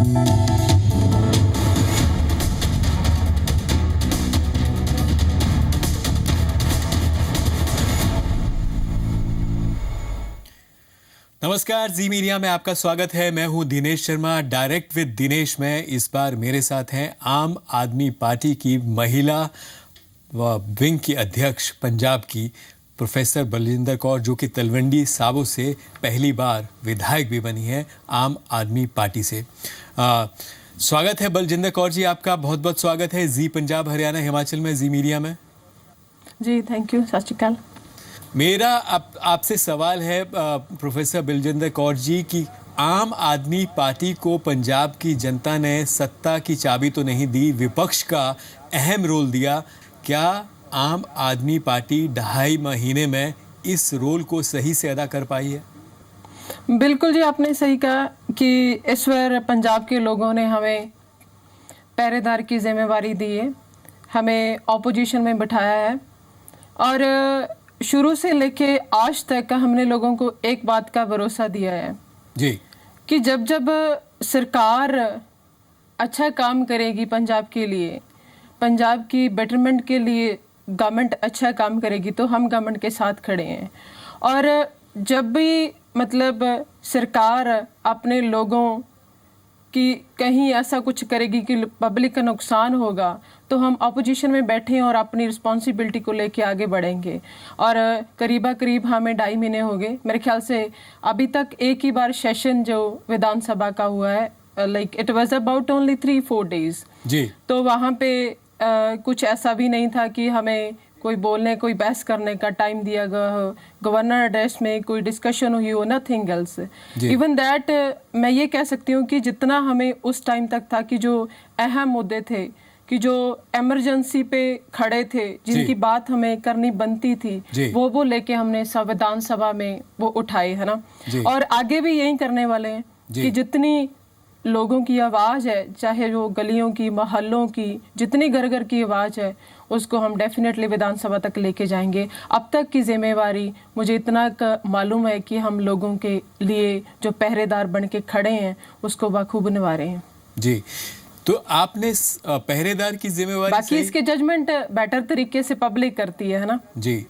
नमस्कार, जी मीडिया में आपका स्वागत है। मैं हूं दिनेश शर्मा, डायरेक्ट विद दिनेश में। इस बार मेरे साथ हैं आम आदमी पार्टी की महिला व विंग की अध्यक्ष पंजाब की प्रोफेसर बलजिंदर कौर, जो कि तलवंडी साबो से पहली बार विधायक भी बनी है आम आदमी पार्टी से। स्वागत है बलजिंदर कौर जी, आपका बहुत बहुत स्वागत है जी पंजाब हरियाणा हिमाचल में, जी मीडिया में। जी थैंक यू, सत श्री अकाल। मेरा आपसे सवाल है प्रोफेसर बलजिंदर कौर जी कि आम आदमी पार्टी को पंजाब की जनता ने सत्ता की चाबी तो नहीं दी, विपक्ष का अहम रोल दिया। क्या आम आदमी पार्टी 2.5 महीने में इस रोल को सही से अदा कर पाई है? बिल्कुल जी, आपने सही कहा कि इस बार पंजाब के लोगों ने हमें पहरेदार की जिम्मेवारी दी है, हमें ऑपोजिशन में बिठाया है और शुरू से लेके आज तक हमने लोगों को एक बात का भरोसा दिया है जी कि जब जब सरकार अच्छा काम करेगी पंजाब के लिए, पंजाब की बेटरमेंट के लिए गवर्नमेंट अच्छा काम करेगी तो हम गवर्नमेंट के साथ खड़े हैं। और जब भी मतलब सरकार अपने लोगों कि कहीं ऐसा कुछ करेगी कि पब्लिक का नुकसान होगा तो हम अपोजिशन में बैठे हैं और अपनी रिस्पॉन्सिबिलिटी को लेके आगे बढ़ेंगे। और करीब हमें 2.5 महीने हो गए मेरे ख्याल से, अभी तक एक ही बार सेशन जो विधानसभा का हुआ है, like it was about only 3-4 days जी। तो वहाँ पे कुछ ऐसा भी नहीं था कि हमें कोई बोलने, कोई बहस करने का टाइम दिया गया हो, गवर्नर एड्रेस में कोई डिस्कशन हुई हो, नथिंग एल्स। इवन दैट मैं ये कह सकती हूँ कि जितना हमें उस टाइम तक था कि जो अहम मुद्दे थे, कि जो इमरजेंसी पे खड़े थे, जिनकी बात हमें करनी बनती थी, वो लेके हमने संविधान सभा में वो उठाए, है ना। और आगे भी यही करने वाले हैं कि जितनी लोगों की आवाज़ है, चाहे वो गलियों की, मोहल्लों की, जितनी घर घर की आवाज़ है, उसको हम डेफिनेटली विधानसभा तक लेके जाएंगे। अब तक की जिम्मेवारी मुझे इतना मालूम है कि हम लोगों के लिए जो पहरेदार बन के खड़े हैं उसको बखूब निभा रहे हैं। जी, तो आपने पहरेदार की जिम्मेवारी, बाकी इसके जजमेंट बेटर तरीके से पब्लिक करती है ना। जी,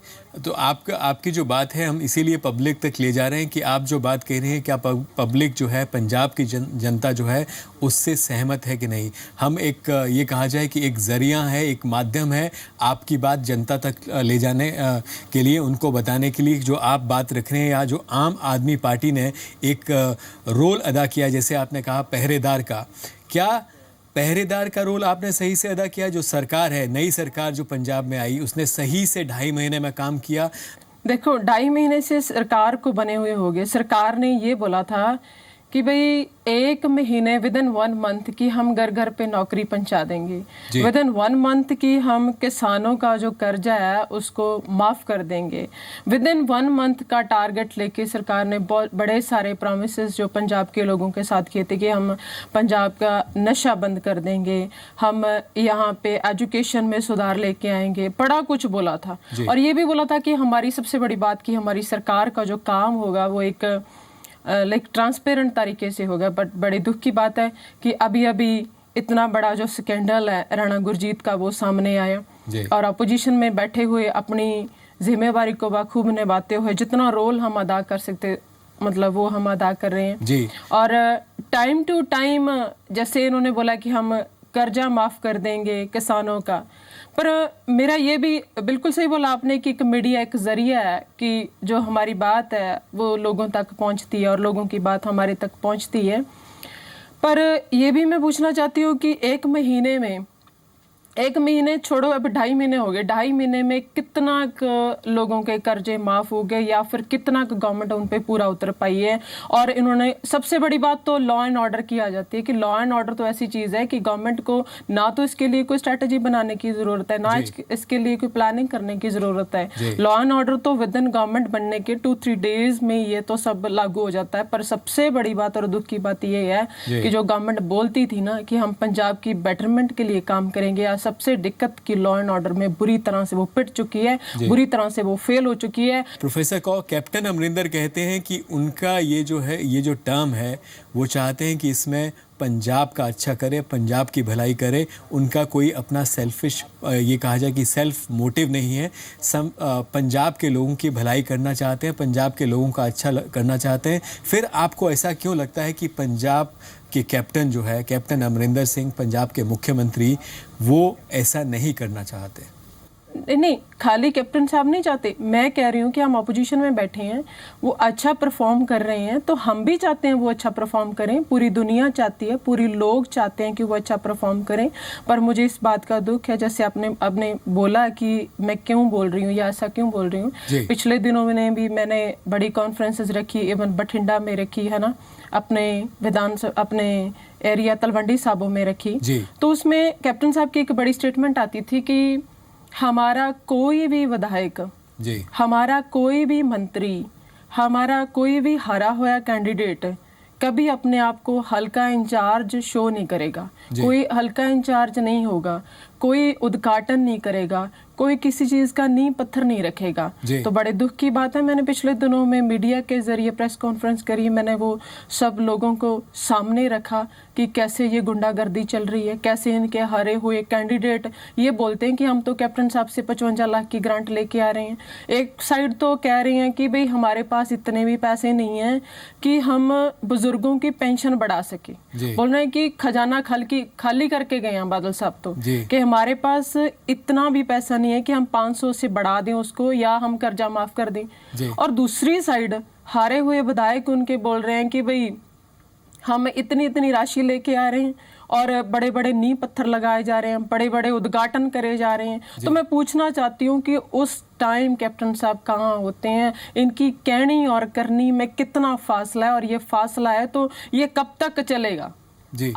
तो आपकी जो बात है हम इसीलिए पब्लिक तक ले जा रहे हैं कि आप जो बात कह रहे हैं क्या पब्लिक जो है, पंजाब की जनता जो है उससे सहमत है कि नहीं। हम एक ये कहा जाए कि एक जरिया है, एक माध्यम है आपकी बात जनता तक ले जाने के लिए, उनको बताने के लिए जो आप बात रख रहे हैं, या जो आम आदमी पार्टी ने एक रोल अदा किया, जैसे आपने कहा पहरेदार का, क्या पहरेदार का रोल आपने सही से अदा किया? जो सरकार है, नई सरकार जो पंजाब में आई, उसने सही से 2.5 महीने में काम किया? देखो, 2.5 महीने से सरकार को बने हुए हो गए। सरकार ने ये बोला था कि भाई 1 महीने विदिन 1 मंथ की हम घर घर पे नौकरी पहुंचा देंगे, विदिन 1 मंथ की हम किसानों का जो कर्जा है उसको माफ कर देंगे। विदिन 1 मंथ का टारगेट लेके सरकार ने बहुत बड़े सारे प्रॉमिसेस जो पंजाब के लोगों के साथ किए थे कि हम पंजाब का नशा बंद कर देंगे, हम यहाँ पे एजुकेशन में सुधार लेके आएंगे, बड़ा कुछ बोला था। और ये भी बोला था कि हमारी सबसे बड़ी बात की हमारी सरकार का जो काम होगा वो एक लाइक ट्रांसपेरेंट तरीके से होगा। बट बड़ी दुख की बात है कि अभी इतना बड़ा जो स्कैंडल है राणा गुरजीत का वो सामने आया, और अपोजिशन में बैठे हुए अपनी जिम्मेवारी को बखूब निभाते हुए जितना रोल हम अदा कर सकते, मतलब वो हम अदा कर रहे हैं जी। और टाइम टू टाइम जैसे इन्होंने बोला कि हम कर्जा माफ कर देंगे किसानों का, पर मेरा ये भी बिल्कुल सही बोला आपने कि एक मीडिया एक जरिया है कि जो हमारी बात है वो लोगों तक पहुंचती है और लोगों की बात हमारे तक पहुंचती है। पर ये भी मैं पूछना चाहती हूँ कि 1 महीने में, 1 महीने छोड़ो, अब 2.5 महीने हो गए, 2.5 महीने में कितना लोगों के कर्जे माफ हो गए या फिर कितना गवर्नमेंट उन पे पूरा उतर पाई है। और इन्होंने सबसे बड़ी बात तो लॉ एंड ऑर्डर की आ जाती है कि लॉ एंड ऑर्डर तो ऐसी चीज़ है कि गवर्नमेंट को ना तो इसके लिए कोई स्ट्रैटेजी बनाने की ज़रूरत है, ना इसके लिए कोई प्लानिंग करने की ज़रूरत है। लॉ एंड ऑर्डर तो विद इन गवर्नमेंट बनने के 2-3 डेज में ये तो सब लागू हो जाता है। पर सबसे बड़ी बात और दुख की बात ये है कि जो गवर्नमेंट बोलती थी ना कि हम पंजाब की बेटरमेंट के लिए काम करेंगे, या सबसे दिक्कत की लॉ एंड ऑर्डर में बुरी तरह से वो पिट चुकी है, बुरी तरह से वो फेल हो चुकी है। प्रोफेसर कौर, कैप्टन अमरिंदर कहते हैं कि उनका ये जो टर्म है वो चाहते हैं कि इसमें पंजाब का अच्छा करे, पंजाब की भलाई करे। उनका कोई अपना सेल्फिश, ये कहा जाए कि सेल्फ मोटिव नहीं है। पंजाब के लोगों की भलाई करना चाहते हैं, पंजाब के लोगों का अच्छा करना चाहते हैं। फिर आपको ऐसा क्यों लगता है कि पंजाब के कैप्टन जो है, कैप्टन अमरिंदर सिंह, पंजाब के मुख्यमंत्री, वो ऐसा नहीं करना चाहते? नहीं, खाली कैप्टन साहब नहीं चाहते। मैं कह रही हूँ कि हम अपोजिशन में बैठे हैं, वो अच्छा परफॉर्म कर रहे हैं, तो हम भी चाहते हैं वो अच्छा परफॉर्म करें। पूरी दुनिया चाहती है, पूरी लोग चाहते हैं कि वो अच्छा परफॉर्म करें। पर मुझे इस बात का दुख है, जैसे आपने बोला कि मैं क्यों बोल रही हूँ या ऐसा क्यों बोल रही हूँ। पिछले दिनों में भी मैंने बड़ी कॉन्फ्रेंसेस रखी, इवन बठिंडा में रखी है ना, अपने एरिया तलवंडी साबो में रखी। तो उसमें कैप्टन साहब की एक बड़ी स्टेटमेंट आती थी कि हमारा कोई भी विधायक, हमारा कोई भी मंत्री, हमारा कोई भी हारा हुआ कैंडिडेट कभी अपने आप को हल्का इंचार्ज शो नहीं करेगा, कोई हल्का इंचार्ज नहीं होगा, कोई उद्घाटन नहीं करेगा, कोई किसी चीज का नींव पत्थर नहीं रखेगा। तो बड़े दुख की बात है, मैंने पिछले दिनों में मीडिया के जरिए प्रेस कॉन्फ्रेंस करी, मैंने वो सब लोगों को सामने रखा कि कैसे ये गुंडागर्दी चल रही है, कैसे इनके हारे हुए कैंडिडेट ये बोलते हैं कि हम तो कैप्टन साहब से 55 लाख की ग्रांट लेके आ रहे हैं। एक साइड तो कह रहे हैं कि भाई हमारे पास इतने भी पैसे नहीं हैं कि हम बुजुर्गों की पेंशन बढ़ा सके। बोल रहे हैं कि खजाना खाली करके गए हैं बादल साहब तो, कि हमारे पास इतना भी पैसा नहीं है कि हम 500 से बढ़ा दें उसको या हम कर्जा माफ कर दें। और दूसरी साइड हारे हुए विधायक उनके बोल रहे हैं कि भाई हम इतनी राशि लेके आ रहे हैं और बड़े बड़े नींव पत्थर लगाए जा रहे हैं, बड़े बड़े उद्घाटन करे जा रहे हैं। तो मैं पूछना चाहती हूँ कि उस टाइम कैप्टन साहब कहाँ होते हैं? इनकी कहनी और करनी में कितना फासला है, और ये फासला है तो ये कब तक चलेगा?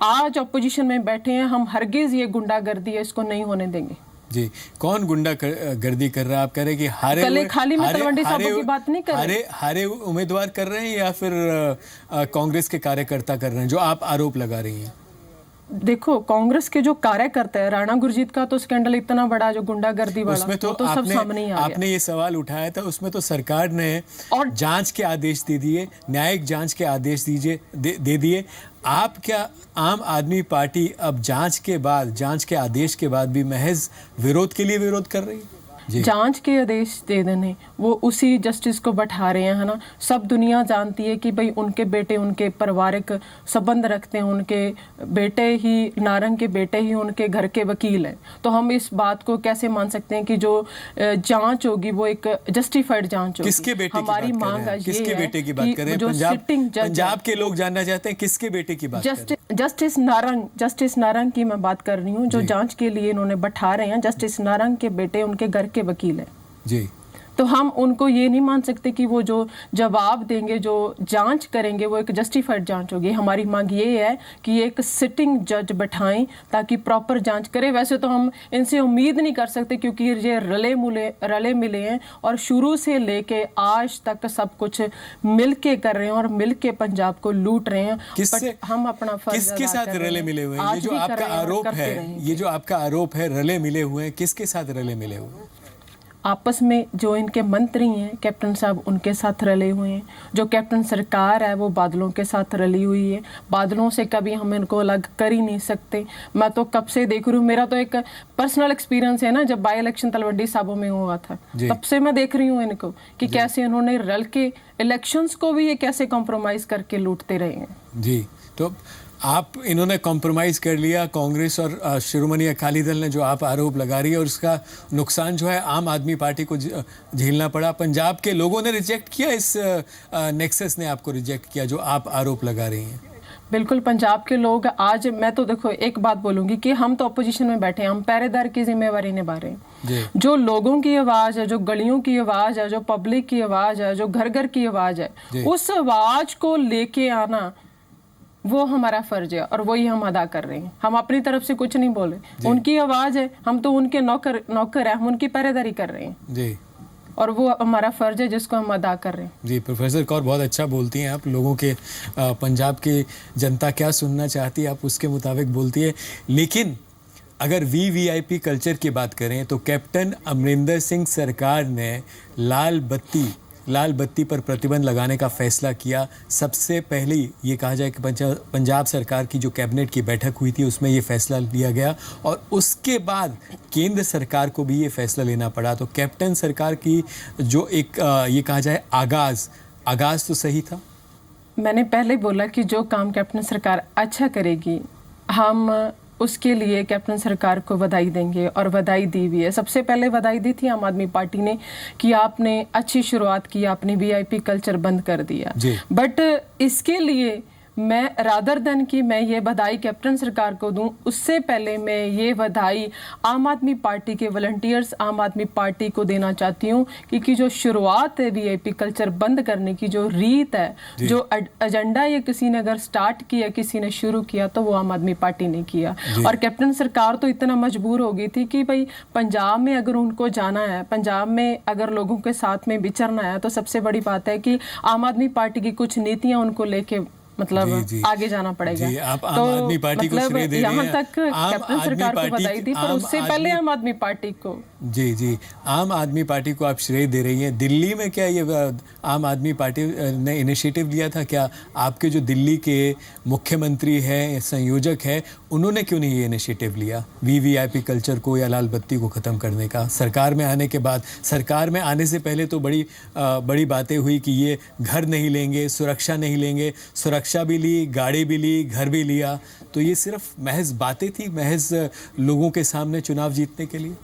आज अपोजिशन में बैठे हैं, हम हरगिज ये गुंडागर्दी है इसको नहीं होने देंगे। जी, कौन गुंडागर्दी कर रहा है? आप कह रहे हैं कि हारे उम्मीदवार कर रहे हैं या फिर कांग्रेस के कार्यकर्ता कर रहे हैं, जो आप आरोप लगा रही हैं? देखो, कांग्रेस के जो कार्यकर्ता है, राणा गुरजीत का तो स्कैंडल इतना बड़ा जो गुंडागर्दी वाला, उसमें तो सब सामने ही आ गया। आपने ये सवाल उठाया था, उसमें तो सरकार ने और जांच के आदेश दे दिए, न्यायिक जांच के आदेश दे दिए। आप क्या आम आदमी पार्टी अब जांच के आदेश के बाद भी महज विरोध के लिए विरोध कर रही है? जांच के आदेश दे देने, वो उसी जस्टिस को बैठा रहे हैं, है ना। सब दुनिया जानती है कि भाई उनके बेटे उनके पारिवारिक संबंध रखते हैं, उनके बेटे ही, नारंग के बेटे ही उनके घर के वकील हैं। तो हम इस बात को कैसे मान सकते हैं कि जो जांच होगी वो एक जस्टिफाइड जांच होगी? किसके बेटे हमारी मांग किसके बेटे की बात कर रहे हैं? पंजाब के लोग जानना चाहते हैं किसके बेटे की बात? जस्टिस नारंग की मैं बात कर रही हूँ, जो जांच के लिए इन्होंने बैठा रहे हैं। जस्टिस नारंग के बेटे उनके घर के वकील है जी। तो हम उनको ये नहीं मान सकते कि वो जो जवाब देंगे, जो जांच करेंगे, वो एक जस्टिफाइड जांच होगी। हमारी मांग ये है कि एक सिटिंग जज बैठाएं ताकि प्रॉपर जांच करे। वैसे तो हम इनसे उम्मीद नहीं कर सकते क्योंकि ये रले मिले हैं और शुरू से लेके आज तक सब कुछ मिलके कर रहे हैं और मिलके पंजाब को लूट रहे हैं। हम अपना फर्ज किसके साथ रले मिले हुए हैं? ये जो आपका आरोप है, रले मिले हुए हैं, किसके साथ रले मिले हुए हैं? आपस में जो इनके मंत्री हैं कैप्टन साहब, उनके साथ रले हुए हैं। जो कैप्टन सरकार है वो बादलों के साथ रली हुई है। बादलों से कभी हम इनको अलग कर ही नहीं सकते। मैं तो कब से देख रही हूँ, मेरा तो एक पर्सनल एक्सपीरियंस है ना, जब बाई इलेक्शन तलवंडी साबो में हुआ था तब से मैं देख रही हूँ इनको कि कैसे इन्होंने रल के इलेक्शंस को भी ये कैसे कॉम्प्रोमाइज करके लूटते रहे हैं। जी, तो इन्होंने कॉम्प्रोमाइज़ कर लिया, कांग्रेस और शिरोमणि अकाली दल ने, जो आप आरोप लगा रही है, और उसका नुकसान जो है आम आदमी पार्टी को झेलना पड़ा। पंजाब के लोगों ने रिजेक्ट किया, इस नेक्सस ने आपको रिजेक्ट किया जो आप आरोप लगा रही हैं? बिल्कुल, पंजाब के लोग आज, मैं तो देखो एक बात बोलूंगी कि हम तो अपोजिशन में बैठे हैं, हम पहरेदार की जिम्मेवारी निभा रहे हैं। जो लोगों की आवाज़ है, जो गलियों की आवाज़ है, जो पब्लिक की आवाज़ है, जो घर घर की आवाज़ है, उस आवाज़ को लेके आना वो हमारा फर्ज है और वही हम अदा कर रहे हैं। हम अपनी तरफ से कुछ नहीं बोले, उनकी आवाज़ है, हम तो उनके नौकर है, हम उनकी पहरेदारी कर रहे हैं जी, और वो हमारा फर्ज है जिसको हम अदा कर रहे हैं। जी, प्रोफेसर कौर बहुत अच्छा बोलती हैं आप। लोगों के पंजाब की जनता क्या सुनना चाहती है आप उसके मुताबिक बोलती है। लेकिन अगर VVIP कल्चर की बात करें तो कैप्टन अमरिंदर सिंह सरकार ने लाल बत्ती लाल बत्ती पर प्रतिबंध लगाने का फैसला किया, सबसे पहले ये कहा जाए कि पंजाब सरकार की जो कैबिनेट की बैठक हुई थी उसमें ये फैसला लिया गया और उसके बाद केंद्र सरकार को भी ये फैसला लेना पड़ा। तो कैप्टन सरकार की जो एक ये कहा जाए आगाज तो सही था। मैंने पहले बोला कि जो काम कैप्टन सरकार अच्छा करेगी हम उसके लिए कैप्टन सरकार को बधाई देंगे और बधाई दी भी है। सबसे पहले बधाई दी थी आम आदमी पार्टी ने कि आपने अच्छी शुरुआत की, आपने वीआईपी कल्चर बंद कर दिया। बट इसके लिए मैं रादर देन कि मैं ये बधाई कैप्टन सरकार को दूं, उससे पहले मैं ये बधाई आम आदमी पार्टी के वॉलंटियर्स, आम आदमी पार्टी को देना चाहती हूँ क्योंकि जो शुरुआत है वीआईपी कल्चर बंद करने की, जो रीत है, जो एजेंडा ये किसी ने अगर स्टार्ट किया, किसी ने शुरू किया तो वो आम आदमी पार्टी ने किया। और कैप्टन सरकार तो इतना मजबूर हो गई थी कि भाई पंजाब में अगर उनको जाना है, पंजाब में अगर लोगों के साथ में विचरना है तो सबसे बड़ी बात है कि आम आदमी पार्टी की कुछ नीतियां उनको लेके मतलब आगे जाना पड़ेगा। आप आम आदमी पार्टी को श्रेय दे रहे हैं। यहाँ तक कैप्टन सरकार को बधाई दी, पर उससे पहले आम आदमी पार्टी को जी आम आदमी पार्टी को आप श्रेय दे रही हैं। दिल्ली में क्या ये आम आदमी पार्टी ने इनिशिएटिव लिया था क्या? आपके जो दिल्ली के मुख्यमंत्री हैं, संयोजक हैं, उन्होंने क्यों नहीं ये इनिशिएटिव लिया वीवीआईपी कल्चर को या लाल बत्ती को ख़त्म करने का? सरकार में आने के बाद, सरकार में आने से पहले तो बड़ी बातें हुई कि ये घर नहीं लेंगे, सुरक्षा नहीं लेंगे, सुरक्षा भी ली, गाड़ी भी ली, घर भी लिया। तो ये सिर्फ महज बातें थी, महज लोगों के सामने चुनाव जीतने के लिए?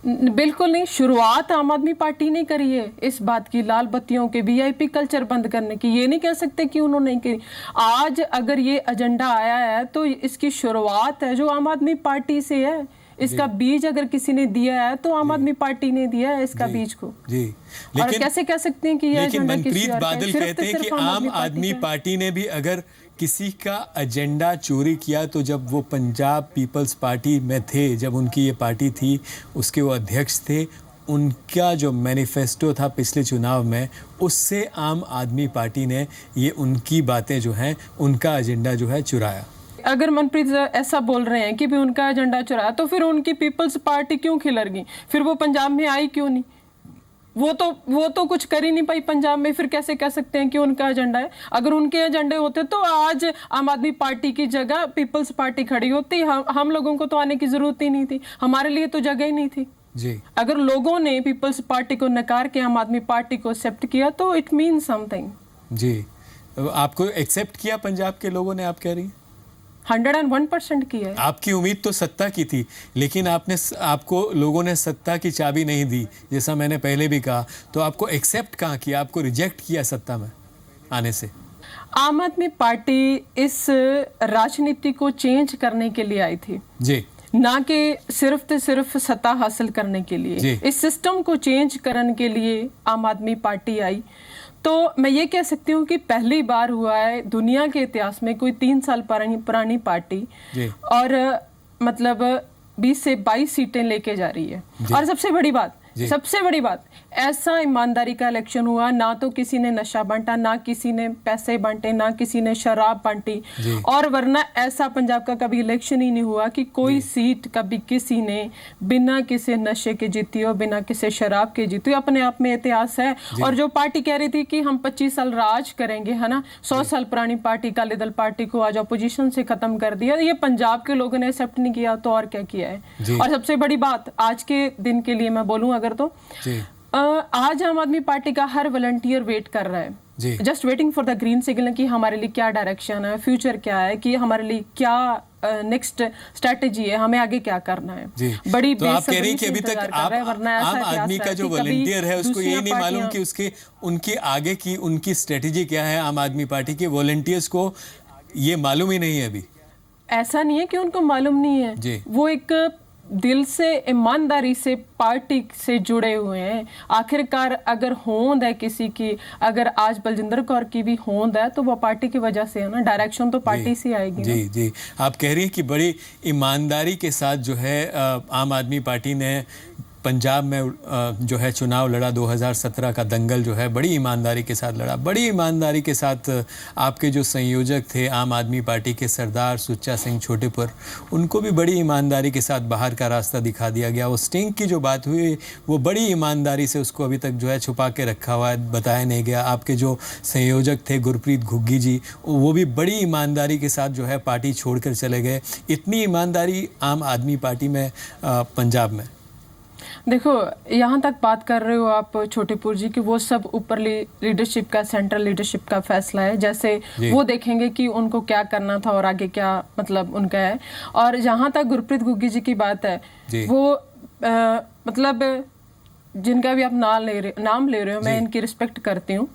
बिल्कुल नहीं। शुरुआत आम आदमी पार्टी ने करी है इस बात की, लाल बत्तियों के वीआईपी कल्चर बंद करने की। ये नहीं कह सकते कि उन्होंने नहीं करी। आज अगर ये एजेंडा आया है तो इसकी शुरुआत है जो आम आदमी पार्टी से है। इसका बीज अगर किसी ने दिया है तो आम आदमी पार्टी ने दिया है इसका बीज को। लेकिन और कैसे कह सकते हैं कि ये लेकिन मनप्रीत बादल कहते हैं कि आम आदमी पार्टी ने भी अगर किसी का एजेंडा चोरी किया तो जब वो पंजाब पीपल्स पार्टी में थे, जब उनकी ये पार्टी थी, उसके वो अध्यक्ष थे, उनका जो मैनिफेस्टो था पिछले चुनाव में, उससे आम आदमी पार्टी ने ये उनकी बातें जो हैं, उनका एजेंडा जो है चुराया। अगर मनप्रीत ऐसा बोल रहे हैं कि भी उनका एजेंडा चुराया तो फिर उनकी पीपल्स पार्टी क्यों खिलर गई? फिर वो पंजाब में आई क्यों नहीं? वो तो कुछ कर ही नहीं पाई पंजाब में, फिर कैसे कह सकते हैं कि उनका एजेंडा है? अगर उनके एजेंडे होते तो आज आम आदमी पार्टी की जगह पीपल्स पार्टी खड़ी होती। हम लोगों को तो आने की जरूरत ही नहीं थी, हमारे लिए तो जगह ही नहीं थी जी। अगर लोगों ने पीपल्स पार्टी को नकार के आम आदमी पार्टी को एक्सेप्ट किया तो इट मीन समथिंग। जी, आपको एक्सेप्ट किया पंजाब के लोगों ने, आप कह रही हैं? 101% किया है। आपकी उम्मीद तो सत्ता की थी, लेकिन आपको लोगों ने सत्ता की चाबी नहीं दी, जैसा मैंने पहले भी कहा। तो आपको एक्सेप्ट कहाँ किया, आपको रिजेक्ट किया सत्ता में आने से? आम आदमी पार्टी इस राजनीति को चेंज करने के लिए आई थी जी, ना कि सिर्फ सत्ता हासिल करने के लिए। इस सिस्टम को चेंज करने के लिए आम आदमी पार्टी आई। तो मैं ये कह सकती हूँ कि पहली बार हुआ है दुनिया के इतिहास में कोई 3 साल पुरानी पार्टी और मतलब 20 से 22 सीटें लेके जा रही है। और सबसे बड़ी बात ऐसा ईमानदारी का इलेक्शन हुआ, ना तो किसी ने नशा बांटा, ना किसी ने पैसे बांटे, ना किसी ने शराब बांटी। और वरना ऐसा पंजाब का कभी इलेक्शन ही नहीं हुआ कि कोई सीट कभी किसी ने बिना किसी नशे के जीती हो, बिना किसी शराब के जीती हो। अपने आप में इतिहास है। और जो पार्टी कह रही थी कि हम 25 साल राज करेंगे, है ना, 100 साल पुरानी पार्टी अकाली दल पार्टी को आज अपोजिशन से खत्म कर दिया, ये पंजाब के लोगों ने एक्सेप्ट नहीं किया तो और क्या किया है। और सबसे बड़ी बात आज के दिन के लिए मैं बोलूं अगर तो आज आम आदमी पार्टी का हर वॉलंटियर वेट कर रहा है, just waiting for the green signal कि हमारे लिए क्या डायरेक्शन है, फ्यूचर क्या है, कि हमारे लिए क्या नेक्स्ट स्ट्रेटेजी है, हमें आगे क्या करना है। बड़ी तो आप कह रही हैं कि अभी तक आम आदमी का जो वॉलंटियर है उसको ये नहीं मालूम कि उनकी आगे की उनकी स्ट्रेटेजी क्या है। आम आदमी पार्टी के वॉलंटियर्स को ये मालूम ही नहीं है अभी। ऐसा नहीं है कि उनको मालूम नहीं है, वो एक दिल से ईमानदारी से पार्टी से जुड़े हुए हैं। आखिरकार अगर होंद है किसी की, अगर आज बलजिंदर कौर की भी होंद है तो वो पार्टी की वजह से है ना, डायरेक्शन तो पार्टी से आएगी। जी, आप कह रही हैं कि बड़ी ईमानदारी के साथ जो है आम आदमी पार्टी ने पंजाब में जो है चुनाव लड़ा 2017 का दंगल जो है बड़ी ईमानदारी के साथ लड़ा, बड़ी ईमानदारी के साथ आपके जो संयोजक थे आम आदमी पार्टी के सरदार सुच्चा सिंह छोटेपुर, उनको भी बड़ी ईमानदारी के साथ बाहर का रास्ता दिखा दिया गया। वो स्टिंग की जो बात हुई वो बड़ी ईमानदारी से उसको अभी तक जो है छुपा के रखा हुआ है, बताया नहीं गया। आपके जो संयोजक थे गुरप्रीत घुग्गी जी, वो भी बड़ी ईमानदारी के साथ जो है पार्टी छोड़कर चले गए। इतनी ईमानदारी आम आदमी पार्टी में पंजाब में। देखो, यहाँ तक बात कर रहे हो आप छोटेपुर जी कि वो सब ऊपर लीडरशिप का, सेंट्रल लीडरशिप का फैसला है। जैसे वो देखेंगे कि उनको क्या करना था और आगे क्या मतलब उनका है। और जहाँ तक गुरप्रीत घुग्गी जी की बात है, वो मतलब जिनका भी आप नाम ले रहे हो, मैं इनकी रिस्पेक्ट करती हूँ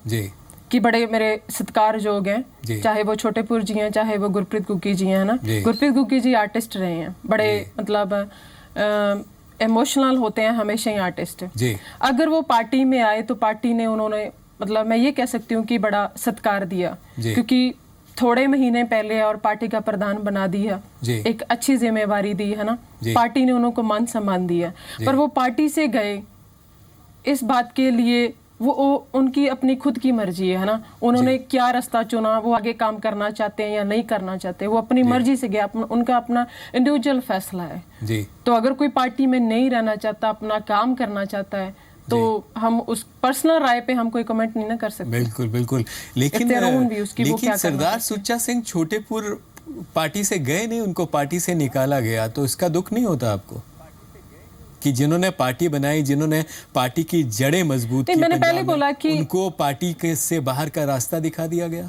कि बड़े मेरे सत्कार जोग हैं, चाहे वो छोटेपुर जी हैं, चाहे वो गुरप्रीत घुग्गी जी हैं, है ना। गुरप्रीत घुग्गी जी आर्टिस्ट रहे हैं, बड़े मतलब इमोशनल होते हैं हमेशा ही आर्टिस्ट। अगर वो पार्टी में आए तो पार्टी ने उन्होंने मतलब मैं ये कह सकती हूँ कि बड़ा सत्कार दिया, क्योंकि थोड़े महीने पहले और पार्टी का प्रधान बना दिया, एक अच्छी जिम्मेवारी दी, है ना। पार्टी ने उनको मान सम्मान दिया, पर वो पार्टी से गए इस बात के लिए, वो उनकी अपनी खुद की मर्जी है ना। उन्होंने क्या रास्ता चुना, वो आगे काम करना चाहते हैं या नहीं करना चाहते, वो अपनी मर्जी से गया, उनका अपना इंडिविजुअल फैसला है। तो अगर कोई पार्टी में नहीं रहना चाहता, अपना काम करना चाहता है, तो हम उस पर्सनल राय पे हम कोई कमेंट नहीं ना कर सकते। बिल्कुल बिल्कुल। लेकिन सरदार सुच्चा सिंह छोटेपुर पार्टी से गए नहीं, उनको पार्टी से निकाला गया, तो इसका दुख नहीं होता आपको कि जिन्होंने पार्टी बनाई, जिन्होंने पार्टी की जड़ें मजबूत की, मैंने पहले बोला कि उनको पार्टी के से बाहर का रास्ता दिखा दिया गया?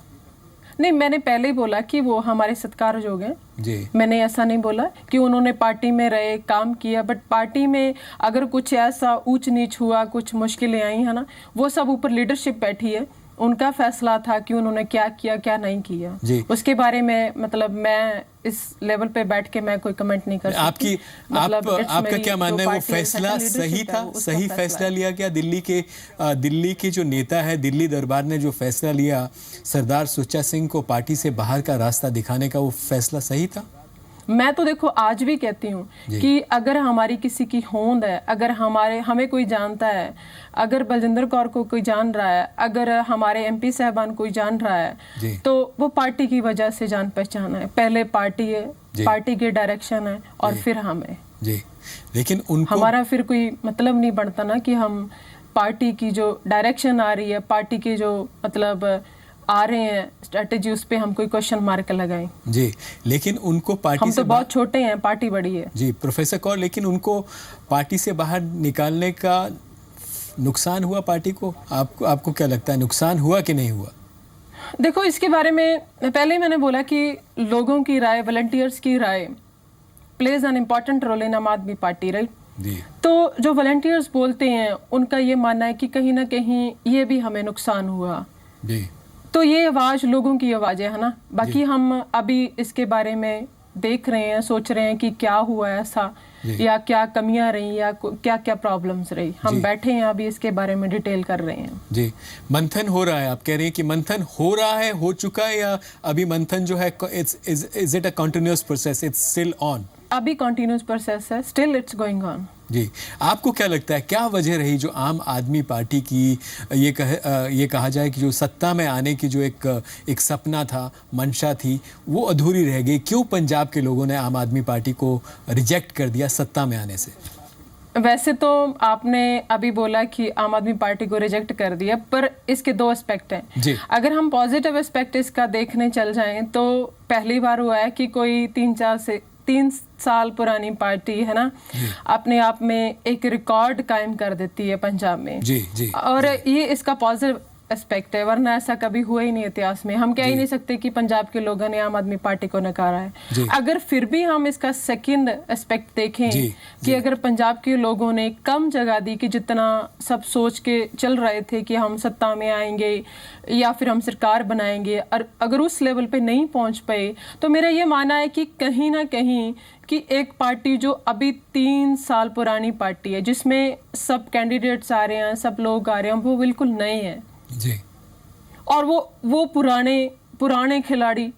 नहीं, मैंने पहले ही बोला कि वो हमारे सत्कारयोग हैं जी। मैंने ऐसा नहीं बोला कि उन्होंने पार्टी में रहे, काम किया, बट पार्टी में अगर कुछ ऐसा ऊंच नीच हुआ, कुछ मुश्किलें आई, है ना, वो सब ऊपर लीडरशिप बैठी है, उनका फैसला था कि उन्होंने क्या किया क्या नहीं किया। उसके बारे में मतलब मैं इस लेवल पे बैठ के मैं कोई कमेंट नहीं कर सकती। आपका क्या मानना है, वो फैसला सही था? सही फैसला लिया क्या? दिल्ली के जो नेता है, दिल्ली दरबार ने जो फैसला लिया सरदार सुच्चा सिंह को पार्टी से बाहर का रास्ता दिखाने का, वो फैसला सही था? मैं तो देखो आज भी कहती हूँ कि अगर हमारी किसी की होंद है, अगर हमें कोई जानता है, अगर बलजिंदर कौर को कोई जान रहा है, अगर हमारे एमपी साहबान कोई जान रहा है, तो वो पार्टी की वजह से जान पहचान है। पहले पार्टी है, पार्टी के डायरेक्शन है, और फिर हम है जी। लेकिन उनको हमारा फिर कोई मतलब नहीं बनता ना कि हम पार्टी की जो डायरेक्शन आ रही है, पार्टी के जो मतलब आ रहे हैं स्ट्रेटेजी, उस पे हम कोई क्वेश्चन मार्क लगाएं जी। लेकिन उनको पार्टी हम से तो बहुत छोटे हैं, पार्टी बड़ी है जी प्रोफेसर कौर। लेकिन उनको पार्टी से बाहर निकालने का नुकसान हुआ पार्टी को? आपको क्या लगता है, नुकसान हुआ कि नहीं हुआ? देखो, इसके बारे में पहले ही मैंने बोला कि लोगों की राय, वॉलंटियर्स की राय plays an important role in Aam Aadmi party, right जी। तो जो वॉलंटियर्स बोलते हैं उनका ये मानना है कि कहीं ना कहीं ये भी हमें नुकसान हुआ जी। तो ये आवाज लोगों की आवाज है ना। बाकी हम अभी इसके बारे में देख रहे हैं, सोच रहे हैं कि क्या हुआ ऐसा, या क्या कमियां रही, या क्या क्या प्रॉब्लम्स रही। हम बैठे हैं अभी इसके बारे में डिटेल कर रहे हैं जी। मंथन हो रहा है, आप कह रहे हैं कि मंथन हो रहा है, हो चुका है, या अभी मंथन जो है is it a continuous process, it's still on? अभी कंटिन्यूअस प्रोसेस है, स्टिल इट्स गोइंग ऑन जी। आपको क्या लगता है क्या वजह रही जो आम आदमी पार्टी की ये कहा जाए कि जो सत्ता में आने की जो एक सपना था, मंशा थी, वो अधूरी रह गई? क्यों पंजाब के लोगों ने आम आदमी पार्टी को रिजेक्ट कर दिया सत्ता में आने से? वैसे तो आपने अभी बोला कि आम आदमी पार्टी को रिजेक्ट कर दिया, पर इसके दो एस्पेक्ट हैं जी। अगर हम पॉजिटिव एस्पेक्ट इसका देखने चल जाएं तो पहली बार हुआ है कि कोई 3 साल पुरानी पार्टी, है ना, अपने आप में एक रिकॉर्ड कायम कर देती है पंजाब में जी, जी, और ये इसका पॉजिटिव एस्पेक्ट है, वरना ऐसा कभी हुआ ही नहीं इतिहास में। हम कह ही नहीं सकते कि पंजाब के लोगों ने आम आदमी पार्टी को नकारा है। अगर फिर भी हम इसका सेकंड एस्पेक्ट देखें कि अगर पंजाब के लोगों ने कम जगह दी कि जितना सब सोच के चल रहे थे कि हम सत्ता में आएंगे या फिर हम सरकार बनाएंगे, और अगर उस लेवल पे नहीं पहुंच पाए, तो मेरा ये मानना है कि कहीं ना कहीं कि एक पार्टी जो अभी 3 साल पुरानी पार्टी है, जिसमें सब कैंडिडेट्स आ रहे हैं, सब लोग आ रहे हैं, वो बिल्कुल नए हैं जी। और वो पुराने खिलाड़ी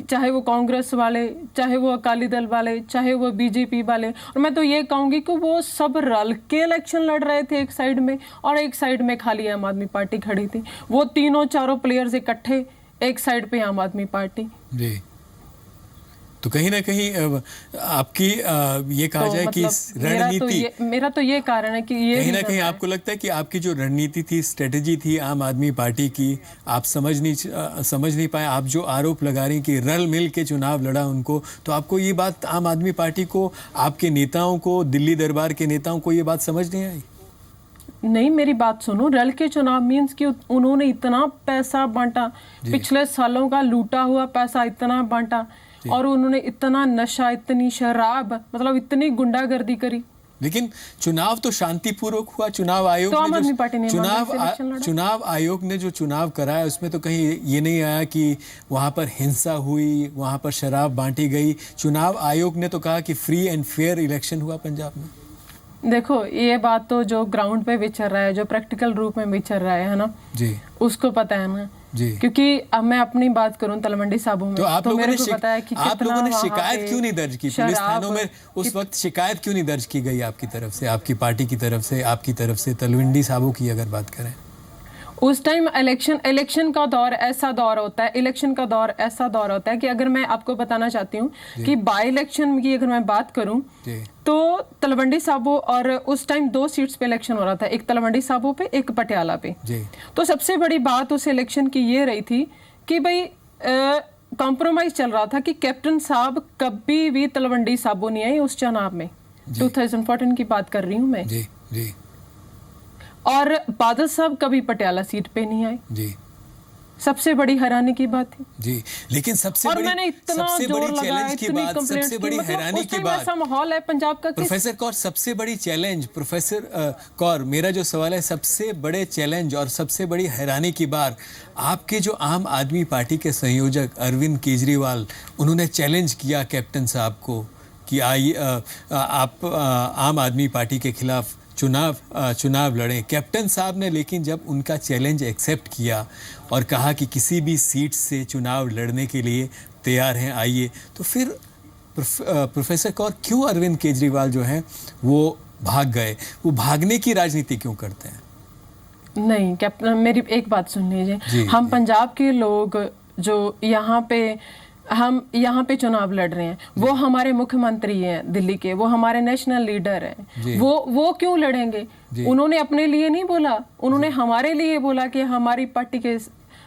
चाहे वो कांग्रेस वाले, चाहे वो अकाली दल वाले, चाहे वो बीजेपी वाले, और मैं तो ये कहूँगी कि वो सब रल के इलेक्शन लड़ रहे थे एक साइड में, और एक साइड में खाली आम आदमी पार्टी खड़ी थी। वो तीनों चारों प्लेयर्स इकट्ठे एक साइड पे आम आदमी पार्टी। जी, तो कहीं ना कहीं आपकी ये कहा जाए कि रणनीति, मेरा तो ये कारण है कि ये कहीं ना कहीं आपको लगता है कि आपकी जो रणनीति थी, स्ट्रेटेजी थी आम आदमी पार्टी की, आप समझ नहीं पाए। आप जो आरोप लगा रही कि रल मिल के चुनाव लड़ा उनको, तो आपको ये बात, आम आदमी पार्टी को, आपके नेताओं को, दिल्ली दरबार के नेताओं को ये बात समझ नहीं आई? नहीं, मेरी बात सुनो, रल के चुनाव मीन्स कि उन्होंने इतना पैसा बांटा, पिछले सालों का लूटा हुआ पैसा इतना बांटा, और उन्होंने इतना नशा, इतनी शराब, मतलब इतनी गुंडागर्दी करी। लेकिन चुनाव तो शांतिपूर्वक हुआ। चुनाव आयोग तो ने चुनाव आयोग ने जो चुनाव कराया उसमें तो कहीं ये नहीं आया कि वहां पर हिंसा हुई, वहां पर शराब बांटी गई। चुनाव आयोग ने तो कहा कि फ्री एंड फेयर इलेक्शन हुआ पंजाब में। देखो, ये बात तो जो ग्राउंड पे विचर रहा है, जो प्रैक्टिकल रूप में विचर रहा है ना जी, उसको पता है ना जी। क्योंकि अब मैं अपनी बात करूं तलवंडी साबो में, तो आप लोगों ने शिकायत क्यों नहीं दर्ज की पुलिस थानों में? उस वक्त शिकायत क्यों नहीं दर्ज की गई आपकी तरफ से, आपकी पार्टी की तरफ से, आपकी तरफ से, तलवंडी साबो की अगर बात करें? उस टाइम इलेक्शन का दौर ऐसा दौर होता है कि अगर मैं आपको बताना चाहती हूँ कि बाई इलेक्शन की अगर मैं बात करूँ तो तलवंडी साबो, और उस टाइम 2 सीट्स पे इलेक्शन हो रहा था, एक तलवंडी साबो पे, एक पटियाला पे। तो सबसे बड़ी बात उस इलेक्शन की ये रही थी कि भाई कॉम्प्रोमाइज चल रहा था कि कैप्टन साहब कभी भी तलवंडी साबो नहीं आए उस चुनाव में। 2014 की बात कर रही हूँ मैं। जी, जी। और बादल साहब कभी पटियाला सीट पे नहीं आए जी। सबसे बड़ी हैरानी की बात थी जी। लेकिन सबसे बड़ी चैलेंज की बात, सबसे बड़ी हैरानी की बात, ऐसा माहौल है पंजाब का। प्रोफेसर कौर, सबसे बड़ी चैलेंज, प्रोफेसर कौर, मेरा जो सवाल है, सबसे बड़े चैलेंज और सबसे बड़ी हैरानी की बात, आपके जो आम आदमी पार्टी के संयोजक अरविंद केजरीवाल, उन्होंने चैलेंज किया कैप्टन साहब को कि आइए आप आम आदमी पार्टी के खिलाफ चुनाव लड़ें। कैप्टन साहब ने लेकिन जब उनका चैलेंज एक्सेप्ट किया और कहा कि किसी भी सीट से चुनाव लड़ने के लिए तैयार हैं, आइए, तो फिर प्रोफेसर कौर, क्यों अरविंद केजरीवाल जो हैं वो भाग गए? वो भागने की राजनीति क्यों करते हैं? नहीं कैप्टन, मेरी एक बात सुन लीजिए। हम पंजाब के लोग जो हम यहाँ पे चुनाव लड़ रहे हैं, वो हमारे मुख्यमंत्री हैं दिल्ली के, वो हमारे नेशनल लीडर हैं, वो क्यों लड़ेंगे? उन्होंने अपने लिए नहीं बोला, उन्होंने हमारे लिए बोला कि हमारी पार्टी के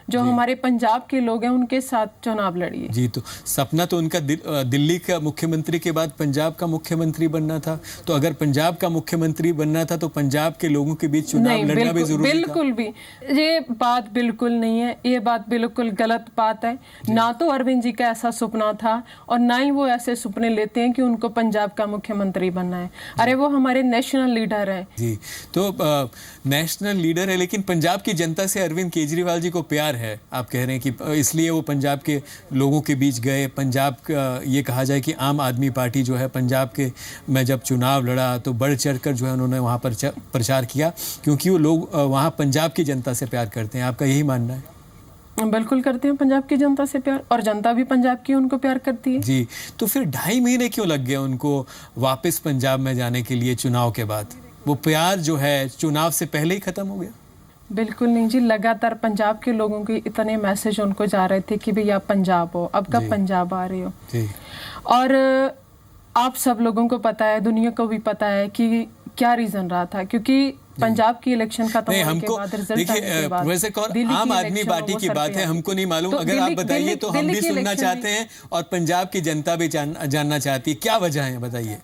जो हमारे पंजाब के लोग हैं उनके साथ चुनाव लड़िए। जी, तो सपना तो उनका दिल्ली का मुख्यमंत्री के बाद पंजाब का मुख्यमंत्री बनना था। तो अगर पंजाब का मुख्यमंत्री बनना था तो पंजाब के लोगों के बीच चुनाव लड़ना भी जरूरी था। बिल्कुल भी ये बात बिल्कुल नहीं है, ये बात बिल्कुल गलत बात है। ना तो अरविंद जी का ऐसा सपना था और ना ही वो ऐसे सपने लेते हैं कि उनको पंजाब का मुख्यमंत्री बनना है। अरे वो हमारे नेशनल लीडर है। जी, तो नेशनल लीडर है, लेकिन पंजाब की जनता से अरविंद केजरीवाल जी को प्यार है, आप कह रहे हैं कि इसलिए वो पंजाब के लोगों के बीच गए। पंजाब का ये कहा जाए कि आम आदमी पार्टी जो है पंजाब के में जब चुनाव लड़ा तो बढ़ चढ़कर जो है उन्होंने वहाँ पर प्रचार किया, क्योंकि वो लोग वहाँ पंजाब की जनता से प्यार करते हैं। आपका यही मानना है? बिल्कुल करते हैं पंजाब की जनता से प्यार, और जनता भी पंजाब की उनको प्यार करती है। जी, तो फिर 2.5 महीने क्यों लग गए उनको वापस पंजाब में जाने के लिए चुनाव के बाद? वो प्यार जो है चुनाव से पहले ही खत्म हो गया? बिल्कुल नहीं जी, लगातार पंजाब के लोगों के इतने मैसेज उनको जा रहे थे कि भैया पंजाब हो, अब कब पंजाब आ रहे हो जी। और आप सब लोगों को पता है, दुनिया को भी पता है कि क्या रीजन रहा था, क्योंकि पंजाब की इलेक्शन खत्म होने के बाद रिजल्ट आने के बाद, प्रोफेसर कौर, आम आदमी पार्टी की बात है, हमको नहीं मालूम, अगर आप बताइए तो हम भी सुनना चाहते हैं और पंजाब की जनता भी जानना चाहती है, क्या वजह है, बताइए।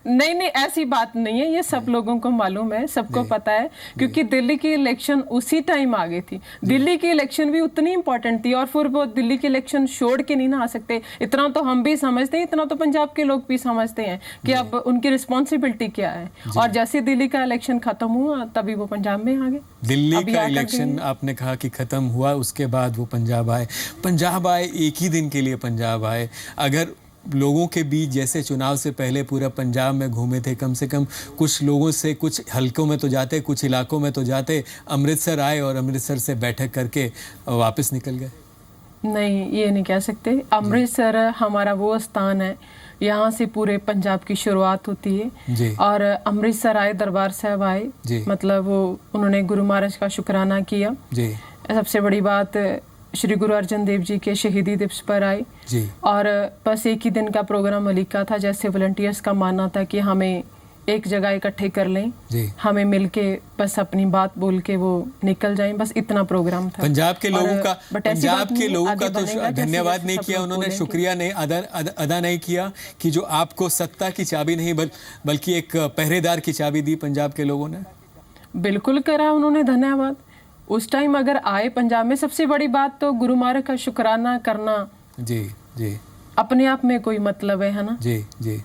नहीं, ऐसी बात नहीं है, ये सब लोगों को मालूम है, सबको पता है, क्योंकि दिल्ली की इलेक्शन उसी टाइम आ गई थी। दिल्ली की इलेक्शन भी उतनी इंपॉर्टेंट थी और फिर वो दिल्ली की इलेक्शन छोड़ के नहीं ना आ सकते। इतना तो हम भी समझते हैं, इतना तो पंजाब के लोग भी समझते हैं कि अब उनकी रिस्पॉन्सिबिलिटी क्या है। और जैसे दिल्ली का इलेक्शन खत्म हुआ तभी वो पंजाब में आ गए। दिल्ली का इलेक्शन आपने कहा कि खत्म हुआ, उसके बाद वो पंजाब आए, एक ही दिन के लिए पंजाब आए। अगर लोगों के बीच जैसे चुनाव से पहले पूरा पंजाब में घूमे थे, कम से कम कुछ लोगों से कुछ हलकों में तो जाते, कुछ इलाकों में तो जाते, अमृतसर आए और अमृतसर से बैठक करके वापस निकल गए। नहीं, ये नहीं कह सकते। अमृतसर हमारा वो स्थान है, यहाँ से पूरे पंजाब की शुरुआत होती है। जी और अमृतसर आए, दरबार साहब आए, जी मतलब वो उन्होंने गुरु महाराज का शुक्राना किया। जी सबसे बड़ी बात, श्री गुरु अर्जन देव जी के शहीदी दिवस पर आए। जी और बस एक ही दिन का प्रोग्राम मलिका था। जैसे वॉलंटियर्स का मानना था कि हमें एक जगह इकट्ठे कर लें, जी। हमें मिलके बस अपनी बात बोल के वो निकल जाएं, बस इतना प्रोग्राम था। पंजाब के लोगों का, but ऐसी पंजाब बात के नहीं, लोगों आगे का तो बढ़ेगा, जैसे धन्यवाद जैसे नहीं सब किया लोग उन्होंने, बोलेंगे। शुक्रिया नहीं अदा नहीं किया कि जो आपको सत्ता की चाबी नहीं बल्कि एक पहरेदार की चाबी दी पंजाब के लोगों ने। बिल्कुल करा उन्होंने, धन्यवाद। उस टाइम अगर आए पंजाब में, सबसे बड़ी बात तो गुरु महाराज का शुक्राना करना जी जी अपने आप में कोई मतलब है ना। जी जी